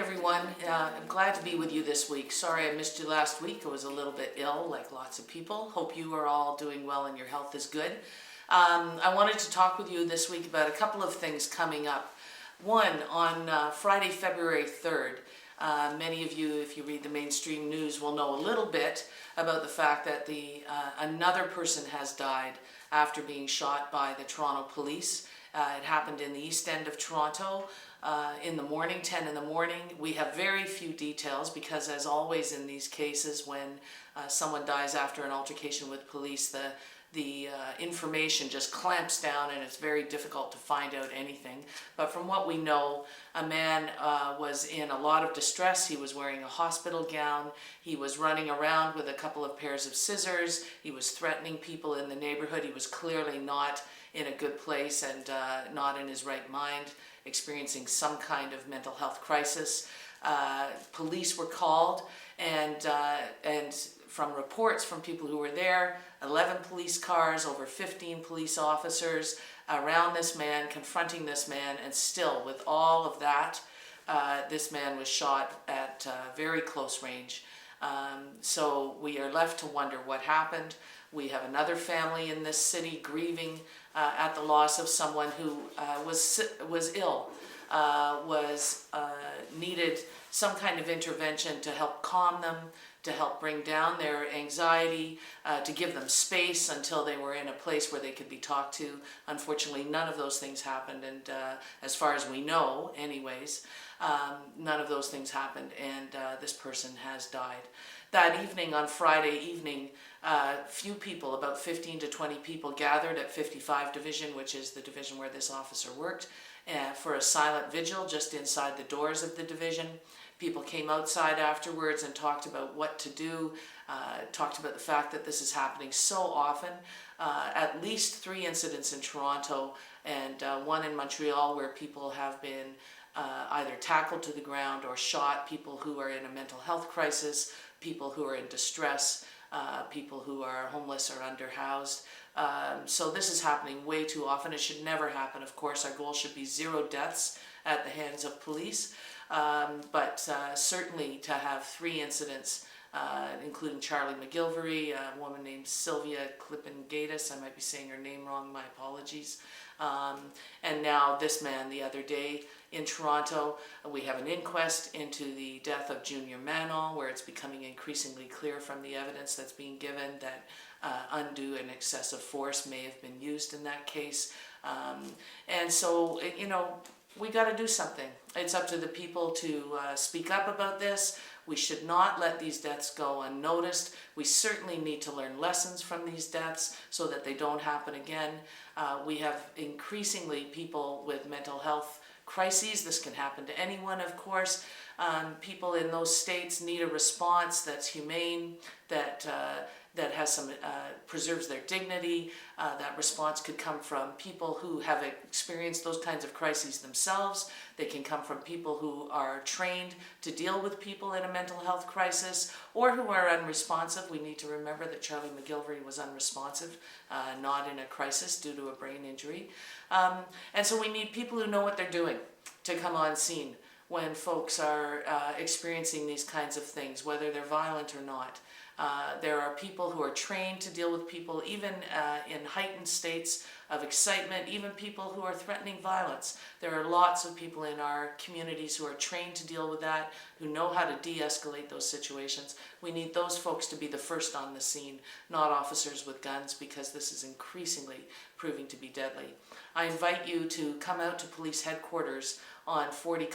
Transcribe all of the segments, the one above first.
everyone. I'm glad to be with you this week. Sorry I missed you last week. I was a little bit ill, like lots of people. Hope you are all doing well and your health is good. I wanted to talk with you this week about a couple of things coming up. One, on Friday, February 3rd, many of you, if you read the mainstream news, will know a little bit about the fact that another person has died after being shot by the Toronto police. It happened in the East End of Toronto in the morning, 10 in the morning. We have very few details because, as always in these cases, when someone dies after an altercation with police, the information just clamps down and it's very difficult to find out anything. But from what we know, a man was in a lot of distress. He was wearing a hospital gown. He was running around with a couple of pairs of scissors. He was threatening people in the neighborhood. He was clearly not in a good place and not in his right mind, experiencing some kind of mental health crisis. Police were called, and from reports from people who were there, 11 police cars, over 15 police officers around this man, confronting this man, and still, with all of that, this man was shot at very close range. So we are left to wonder what happened. We have another family in this city grieving at the loss of someone who was ill, needed some kind of intervention to help calm them, to help bring down their anxiety, to give them space until they were in a place where they could be talked to. Unfortunately, none of those things happened, and as far as we know, anyways, none of those things happened, and this person has died. That evening, on Friday evening, few people, about 15 to 20 people, gathered at 55 Division, which is the division where this officer worked, for a silent vigil just inside the doors of the division. People came outside afterwards and talked about what to do, talked about the fact that this is happening so often. At least 3 incidents in Toronto and 1 in Montreal where people have been either tackled to the ground or shot, people who are in a mental health crisis, people who are in distress, people who are homeless or underhoused. So this is happening way too often. It should never happen. Of course, our goal should be 0 deaths at the hands of police. But certainly to have 3 incidents, including Charlie McGilvery, a woman named Sylvia Klippengatis, I might be saying her name wrong, my apologies, and now this man the other day in Toronto. We have an inquest into the death of Junior Manon, where it's becoming increasingly clear from the evidence that's being given that undue and excessive force may have been used in that case. And so, we got to do something. It's up to the people to speak up about this. We should not let these deaths go unnoticed. We certainly need to learn lessons from these deaths so that they don't happen again. We have increasingly people with mental health crises. This can happen to anyone, of course. People in those states need a response that's humane, that has some preserves their dignity. That response could come from people who have experienced those kinds of crises themselves. They can come from people who are trained to deal with people in a mental health crisis or who are unresponsive. We need to remember that Charlie McGilvery was unresponsive, not in a crisis due to a brain injury. And so we need people who know what they're doing to come on scene when folks are experiencing these kinds of things, whether they're violent or not. There are people who are trained to deal with people even in heightened states of excitement, even people who are threatening violence. There are lots of people in our communities who are trained to deal with that, who know how to de-escalate those situations. We need those folks to be the first on the scene, not officers with guns, because this is increasingly proving to be deadly. I invite you to come out to police headquarters at 40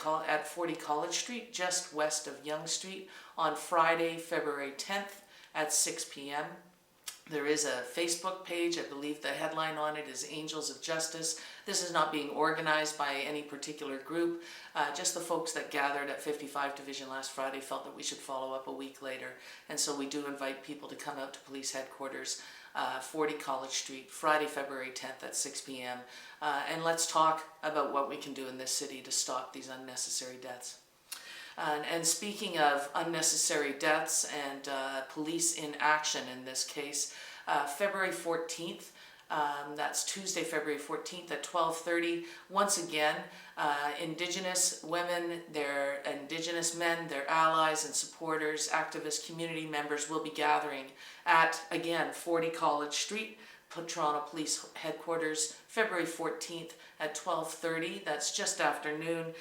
College Street, just west of Yonge Street, on Friday, February 10th at 6 p.m. There is a Facebook page. I believe the headline on it is Angels of Justice. This is not being organized by any particular group. Just the folks that gathered at 55 Division last Friday felt that we should follow up a week later. And so we do invite people to come out to police headquarters, 40 College Street, Friday, February 10th at 6 p.m. And let's talk about what we can do in this city to stop these unnecessary deaths. And speaking of unnecessary deaths and police inaction in this case, February 14th, That's Tuesday, February 14th at 12:30. Once again, Indigenous women, their Indigenous men, their allies and supporters, activists, community members will be gathering at, again, 40 College Street, Toronto Police Headquarters, February 14th at 12:30. That's just after noon.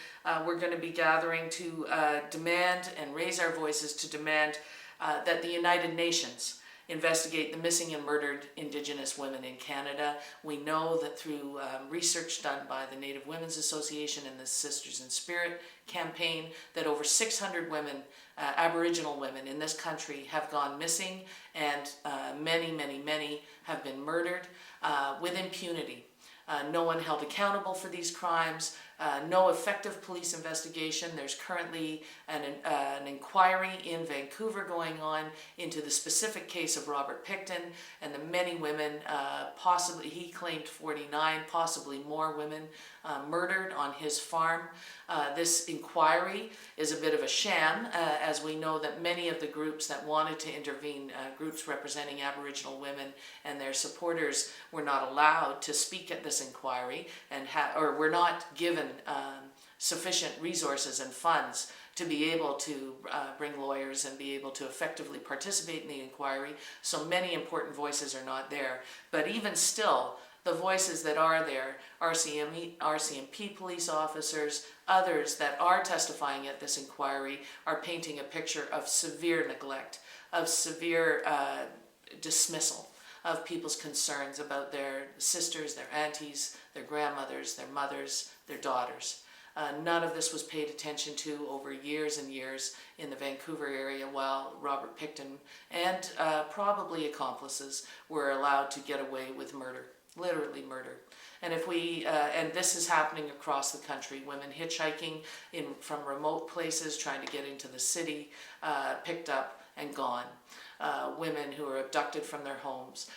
We're going to be gathering to demand and raise our voices to demand that the United Nations investigate the missing and murdered Indigenous women in Canada. We know that through research done by the Native Women's Association and the Sisters in Spirit campaign that over 600 women, Aboriginal women in this country have gone missing, and many have been murdered with impunity. No one held accountable for these crimes, no effective police investigation. There's currently an inquiry in Vancouver going on into the specific case of Robert Pickton and the many women, possibly, he claimed 49, possibly more women murdered on his farm. This inquiry is a bit of a sham, as we know that many of the groups that wanted to intervene, groups representing Aboriginal women and their supporters, were not allowed to speak at this inquiry and or were not given sufficient resources and funds to be able to bring lawyers and be able to effectively participate in the inquiry. So many important voices are not there. But even still, the voices that are there, RCMP police officers, others that are testifying at this inquiry, are painting a picture of severe neglect, of severe dismissal of people's concerns about their sisters, their aunties, their grandmothers, their mothers, their daughters. None of this was paid attention to over years and years in the Vancouver area while Robert Pickton and probably accomplices were allowed to get away with murder, literally murder. And if we, and this is happening across the country, women hitchhiking from remote places trying to get into the city, picked up and gone. Women who are abducted from their homes,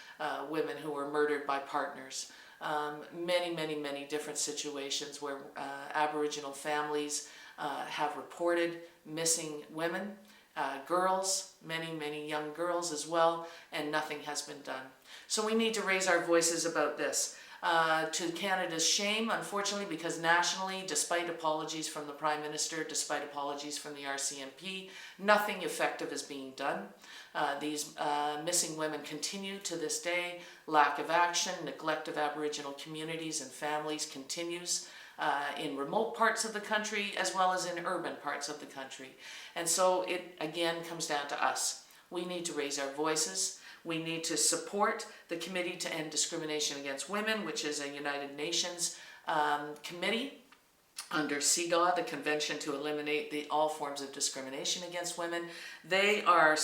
women who were murdered by partners. Many different situations where Aboriginal families have reported missing women, girls, many young girls as well, and nothing has been done. So we need to raise our voices about this. To Canada's shame, unfortunately, because nationally, despite apologies from the Prime Minister, despite apologies from the RCMP, nothing effective is being done. These missing women continue to this day. Lack of action, neglect of Aboriginal communities and families continues in remote parts of the country as well as in urban parts of the country. And so it again comes down to us. We need to raise our voices. We need to support the Committee to End Discrimination Against Women, which is a United Nations committee under CEDAW, the Convention to Eliminate all Forms of Discrimination Against Women. They are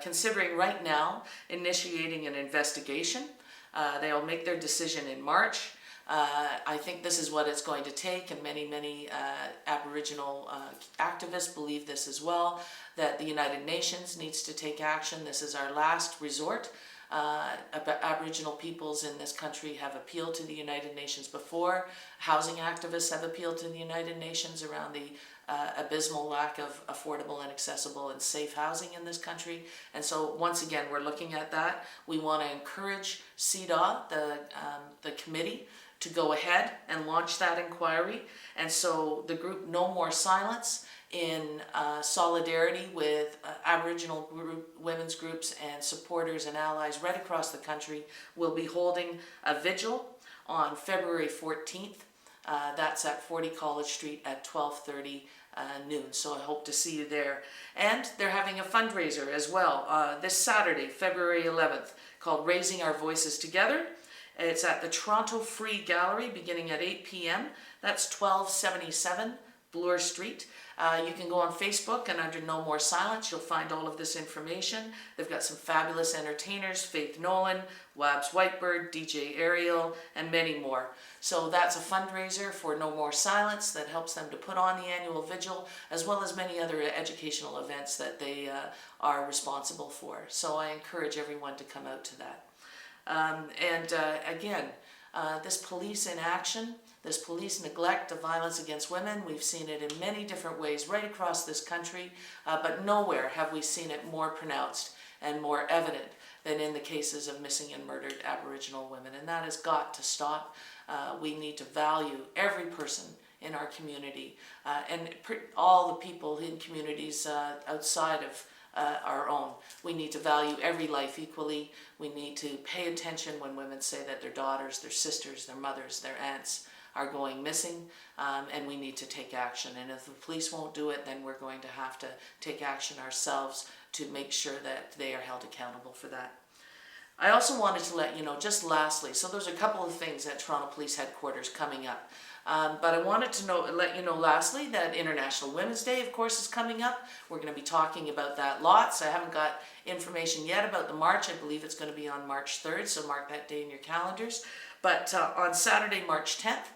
considering right now initiating an investigation. They'll make their decision in March. I think this is what it's going to take, and many Aboriginal activists believe this as well, that the United Nations needs to take action. This is our last resort. Aboriginal peoples in this country have appealed to the United Nations before. Housing activists have appealed to the United Nations around the abysmal lack of affordable and accessible and safe housing in this country. And so once again, we're looking at that. We want to encourage CEDAW, the committee, to go ahead and launch that inquiry. And so the group No More Silence, in solidarity with Aboriginal women's groups and supporters and allies right across the country, will be holding a vigil on February 14th. That's at 40 College Street at 12:30 noon. So I hope to see you there. And they're having a fundraiser as well this Saturday, February 11th, called Raising Our Voices Together. It's at the Toronto Free Gallery beginning at 8 p.m. That's 1277 Bloor Street. You can go on Facebook and under No More Silence, you'll find all of this information. They've got some fabulous entertainers, Faith Nolan, Wabs Whitebird, DJ Ariel, and many more. So that's a fundraiser for No More Silence that helps them to put on the annual vigil, as well as many other educational events that they are responsible for. So I encourage everyone to come out to that. Again, this police inaction, this police neglect of violence against women, we've seen it in many different ways right across this country, but nowhere have we seen it more pronounced. and more evident than in the cases of missing and murdered Aboriginal women. And that has got to stop. We need to value every person in our community and all the people in communities outside of our own. We need to value every life equally. We need to pay attention when women say that their daughters, their sisters, their mothers, their aunts are going missing, and we need to take action. And if the police won't do it, then we're going to have to take action ourselves to make sure that they are held accountable for that. I also wanted to let you know, just lastly, so there's a couple of things at Toronto Police Headquarters coming up. But I wanted to let you know lastly that International Women's Day, of course, is coming up. We're going to be talking about that lots. I haven't got information yet about the march. I believe it's going to be on March 3rd, so mark that day in your calendars. But on Saturday, March 10th,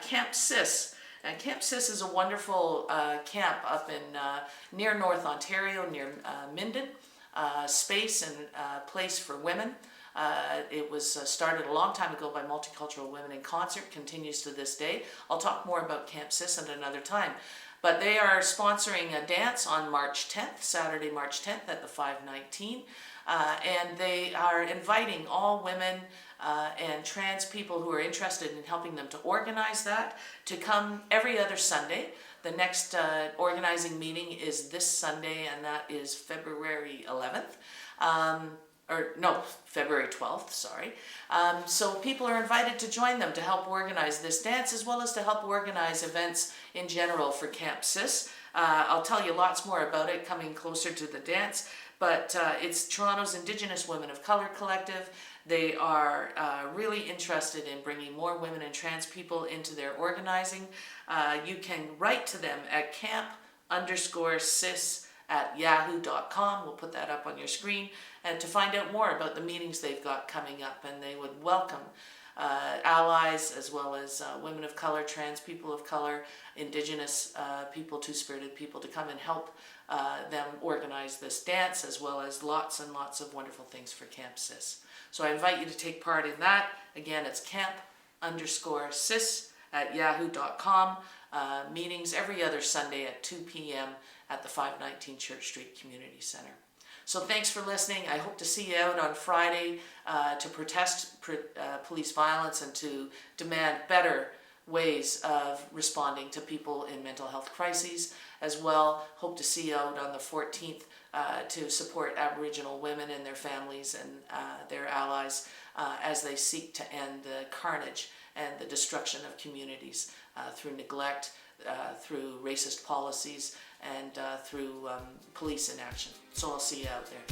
Camp Sis. Camp Sis is a wonderful camp up in near North Ontario, near Minden. Space and place for women. It was started a long time ago by Multicultural Women in Concert, continues to this day. I'll talk more about Camp Sis at another time. But they are sponsoring a dance on March 10th, Saturday, March 10th at the 519. And they are inviting all women and trans people who are interested in helping them to organize that to come every other Sunday. The next organizing meeting is this Sunday, and that is February 11th. February 12th, sorry. So people are invited to join them to help organize this dance, as well as to help organize events in general for Camp Sis. I'll tell you lots more about it coming closer to the dance, but it's Toronto's Indigenous Women of Color Collective. They are really interested in bringing more women and trans people into their organizing. You can write to them at camp_sis@yahoo.com. We'll put that up on your screen, and to find out more about the meetings they've got coming up. And they would welcome allies as well as women of color, trans people of color, Indigenous people, two-spirited people to come and help them organize this dance, as well as lots and lots of wonderful things for Camp Sis. So I invite you to take part in that. Again, it's camp_sis@yahoo.com. Meetings every other Sunday at 2 p.m. at the 519 Church Street Community Center. So thanks for listening. I hope to see you out on Friday to protest police violence and to demand better ways of responding to people in mental health crises. As well, hope to see you out on the 14th to support Aboriginal women and their families and their allies as they seek to end the carnage and the destruction of communities through neglect, through racist policies, and through police inaction. So I'll see you out there.